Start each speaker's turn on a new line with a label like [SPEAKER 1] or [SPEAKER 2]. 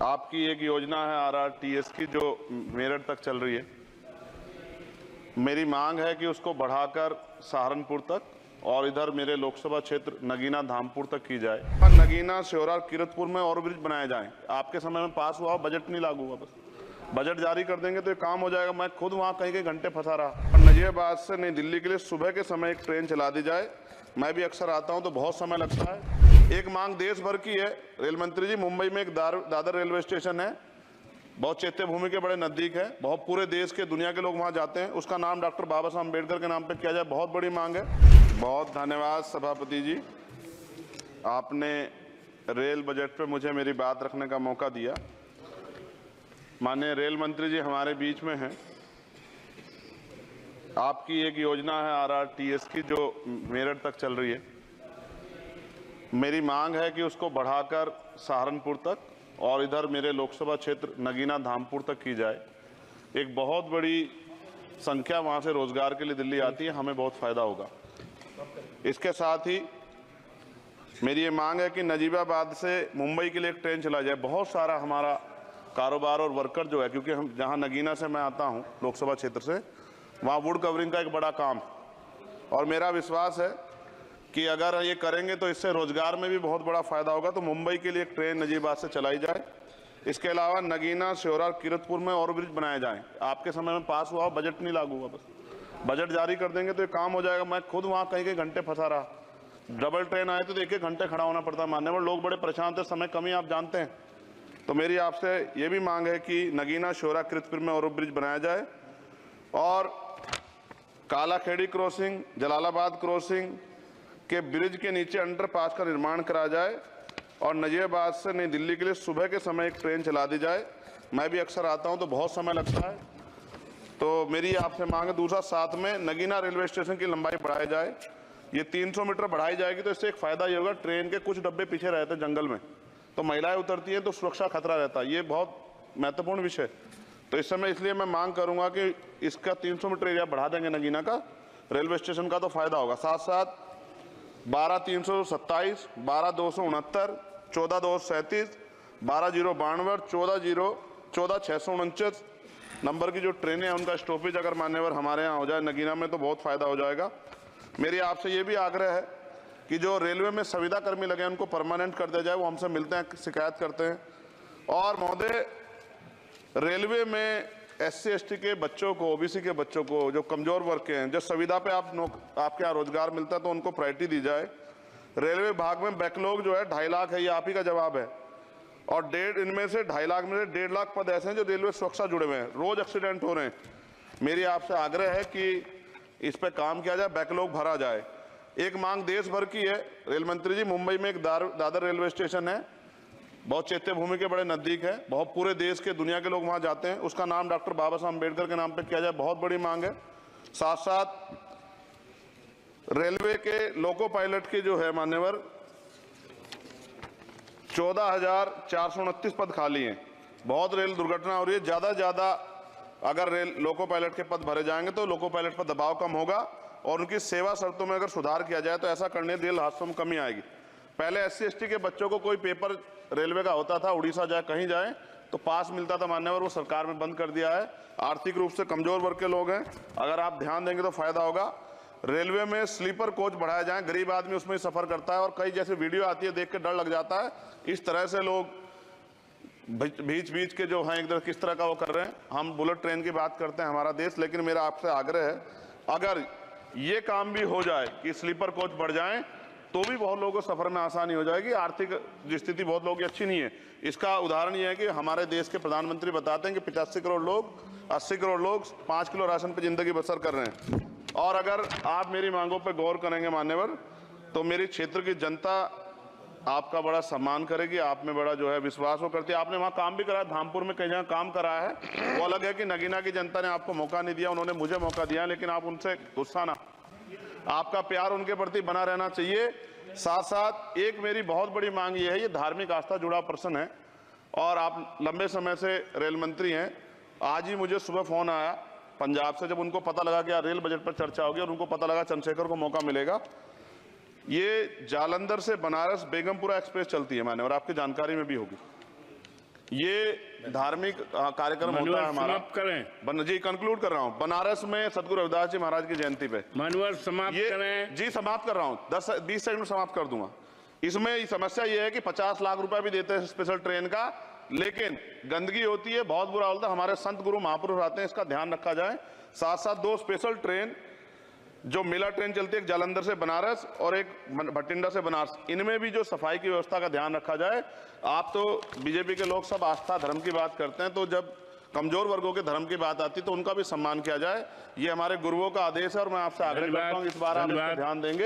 [SPEAKER 1] आपकी एक योजना है RRTS की जो मेरठ तक चल रही है। मेरी मांग है कि उसको बढ़ाकर सहारनपुर तक और इधर मेरे लोकसभा क्षेत्र नगीना धामपुर तक की जाए। नगीना श्योरा किरतपुर में और ब्रिज बनाए जाएं। आपके समय में पास हुआ, बजट नहीं लागू हुआ, बस बजट जारी कर देंगे तो ये काम हो जाएगा। मैं खुद वहाँ कई घंटे फंसा रहा। नजीबाबाद से नई दिल्ली के लिए सुबह के समय एक ट्रेन चला दी जाए। मैं भी अक्सर आता हूँ तो बहुत समय लगता है। एक मांग देश भर की है। रेल मंत्री जी, मुंबई में एक दादर रेलवे स्टेशन है, बहुत चैत्य भूमि के बड़े नजदीक है, बहुत पूरे देश के दुनिया के लोग वहां जाते हैं। उसका नाम डॉक्टर बाबा साहब अम्बेडकर के नाम पे किया जाए, बहुत बड़ी मांग है। बहुत धन्यवाद सभापति जी, आपने रेल बजट पे मुझे मेरी बात रखने का मौका दिया। माननीय रेल मंत्री जी हमारे बीच में हैं। आपकी एक योजना है RRTS की जो मेरठ तक चल रही है। मेरी मांग है कि उसको बढ़ाकर सहारनपुर तक और इधर मेरे लोकसभा क्षेत्र नगीना धामपुर तक की जाए। एक बहुत बड़ी संख्या वहां से रोजगार के लिए दिल्ली आती है, हमें बहुत फायदा होगा। इसके साथ ही मेरी ये मांग है कि नजीबाबाद से मुंबई के लिए एक ट्रेन चला जाए। बहुत सारा हमारा कारोबार और वर्कर जो है, क्योंकि हम जहां नगीना से मैं आता हूं लोकसभा क्षेत्र से, वहां वुड कवरिंग का एक बड़ा काम, और मेरा विश्वास है कि अगर ये करेंगे तो इससे रोजगार में भी बहुत बड़ा फायदा होगा। तो मुंबई के लिए एक ट्रेन नजीबाबाद से चलाई जाए। इसके अलावा नगीना श्योरा किरतपुर में और ब्रिज बनाए जाएं। आपके समय में पास हुआ, बजट नहीं लागू हुआ, बस बजट जारी कर देंगे तो ये काम हो जाएगा। मैं खुद वहाँ कई घंटे फंसा रहा। डबल ट्रेन आए तो एक घंटे खड़ा होना पड़ता है। मान्यवर लोग बड़े परेशान थे, समय कमी आप जानते हैं। तो मेरी आपसे ये भी मांग है कि नगीना श्योरा किरतपुर में और ब्रिज बनाया जाए और कालाखेड़ी क्रॉसिंग, जलालाबाद क्रॉसिंग के ब्रिज के नीचे अंडरपास का निर्माण करा जाए और नजीबाबाद से नई दिल्ली के लिए सुबह के समय एक ट्रेन चला दी जाए। मैं भी अक्सर आता हूं तो बहुत समय लगता है। तो मेरी आपसे मांग है। दूसरा, साथ में नगीना रेलवे स्टेशन की लंबाई बढ़ाई जाए। ये 300 मीटर बढ़ाई जाएगी तो इससे एक फायदा ये होगा, ट्रेन के कुछ डब्बे पीछे रहते हैं जंगल में, तो महिलाएं उतरती हैं तो सुरक्षा खतरा रहता है। ये बहुत महत्वपूर्ण विषय। तो इस समय इसलिए मैं मांग करूंगा कि इसका 300 मीटर एरिया बढ़ा देंगे नगीना का, रेलवे स्टेशन का, तो फायदा होगा। साथ साथ 12,327, 12,269, 14,237, 12,092, 14,649 नंबर की जो ट्रेनें हैं उनका स्टॉपेज अगर मान्यवर हमारे यहाँ हो जाए नगीना में तो बहुत फायदा हो जाएगा। मेरी आपसे ये भी आग्रह है कि जो रेलवे में संविदा कर्मी लगे हैं उनको परमानेंट कर दिया जाए। वो हमसे मिलते हैं, शिकायत करते हैं। और महोदय, रेलवे में SC ST के बच्चों को, OBC के बच्चों को, जो कमजोर वर्ग के हैं, जो संविदा पे आपके यहाँ रोजगार मिलता है तो उनको प्रायोरिटी दी जाए। रेलवे विभाग में बैकलॉग जो है 2.5 लाख है, ये आप ही का जवाब है। और इनमें से 2.5 लाख में से 1.5 लाख पद ऐसे हैं जो रेलवे सुरक्षा जुड़े हुए हैं, रोज एक्सीडेंट हो रहे हैं। मेरी आपसे आग्रह है कि इस पर काम किया जाए, बैकलॉग भरा जाए। एक मांग देश भर की है। रेल मंत्री जी, मुंबई में एक दादर रेलवे स्टेशन है, बहुत चैत्य भूमि के बड़े नजदीक है, बहुत पूरे देश के दुनिया के लोग वहां जाते हैं। उसका नाम डॉक्टर बाबा साहब अम्बेडकर के नाम पे किया जाए, बहुत बड़ी मांग है। साथ साथ रेलवे के लोको पायलट के जो है मान्यवर 14,429 पद खाली हैं। बहुत रेल दुर्घटना हो रही है। ज्यादा से ज्यादा अगर रेल लोको पायलट के पद भरे जाएंगे तो लोको पायलट पर दबाव कम होगा और उनकी सेवा शर्तों में अगर सुधार किया जाए तो ऐसा करने रेल हादसों में कमी आएगी। पहले SC ST के बच्चों को कोई पेपर रेलवे का होता था, उड़ीसा जाए कहीं जाए तो पास मिलता था मान्यवर, वो सरकार में बंद कर दिया है। आर्थिक रूप से कमजोर वर्ग के लोग हैं, अगर आप ध्यान देंगे तो फायदा होगा। रेलवे में स्लीपर कोच बढ़ाया जाए, गरीब आदमी उसमें ही सफर करता है और कई जैसे वीडियो आती है देख के डर लग जाता है। इस तरह से लोग बीच के जो हैं एकदम किस तरह का वो कर रहे हैं। हम बुलेट ट्रेन की बात करते हैं हमारा देश, लेकिन मेरा आपसे आग्रह है अगर ये काम भी हो जाए कि स्लीपर कोच बढ़ जाएं तो भी बहुत लोगों को सफर में आसानी हो जाएगी। आर्थिक स्थिति बहुत लोगों की अच्छी नहीं है। इसका उदाहरण ये है कि हमारे देश के प्रधानमंत्री बताते हैं कि 85 करोड़ लोग, 80 करोड़ लोग 5 किलो राशन पे जिंदगी बसर कर रहे हैं। और अगर आप मेरी मांगों पर गौर करेंगे मान्यवर तो मेरी क्षेत्र की जनता आपका बड़ा सम्मान करेगी, आप में बड़ा जो है विश्वास वो करती है। आपने वहाँ काम भी कराया, धामपुर में कई जगह काम कराया है। वो अलग है कि नगीना की जनता ने आपको मौका नहीं दिया, उन्होंने मुझे मौका दिया, लेकिन आप उनसे गुस्सा ना, आपका प्यार उनके प्रति बना रहना चाहिए। साथ साथ एक मेरी बहुत बड़ी मांग ये है, ये धार्मिक आस्था जुड़ा प्रश्न है और आप लंबे समय से रेल मंत्री हैं। आज ही मुझे सुबह फोन आया पंजाब से, जब उनको पता लगा कि रेल बजट पर चर्चा होगी और उनको पता लगा चंद्रशेखर को मौका मिलेगा। ये जालंधर से बनारस बेगमपुरा एक्सप्रेस चलती है माने, और आपकी जानकारी में भी होगी। ये धार्मिक कार्यक्रम होता है हमारा।
[SPEAKER 2] समाप्त करें।
[SPEAKER 1] जी कंक्लूड कर रहा हूँ। बनारस में सदगुरु रविदास जी महाराज की जयंती पे
[SPEAKER 2] मानवर समाप्त करें।
[SPEAKER 1] जी समाप्त कर रहा हूँ, 10-20 सेकंड में समाप्त कर दूंगा। इसमें समस्या ये है कि 50 लाख रुपए भी देते हैं स्पेशल ट्रेन का, लेकिन गंदगी होती है, बहुत बुरा होता है। हमारे संत गुरु महापुरुष आते हैं, इसका ध्यान रखा जाए। साथ साथ 2 स्पेशल ट्रेन जो मेला ट्रेन चलती है, एक जालंधर से बनारस और एक भटिंडा से बनारस, इनमें भी जो सफाई की व्यवस्था का ध्यान रखा जाए। आप तो बीजेपी के लोग सब आस्था धर्म की बात करते हैं, तो जब कमजोर वर्गों के धर्म की बात आती तो उनका भी सम्मान किया जाए। ये हमारे गुरुओं का आदेश है और मैं आपसे आग्रह करता हूँ इस बार आप इस पर ध्यान देंगे।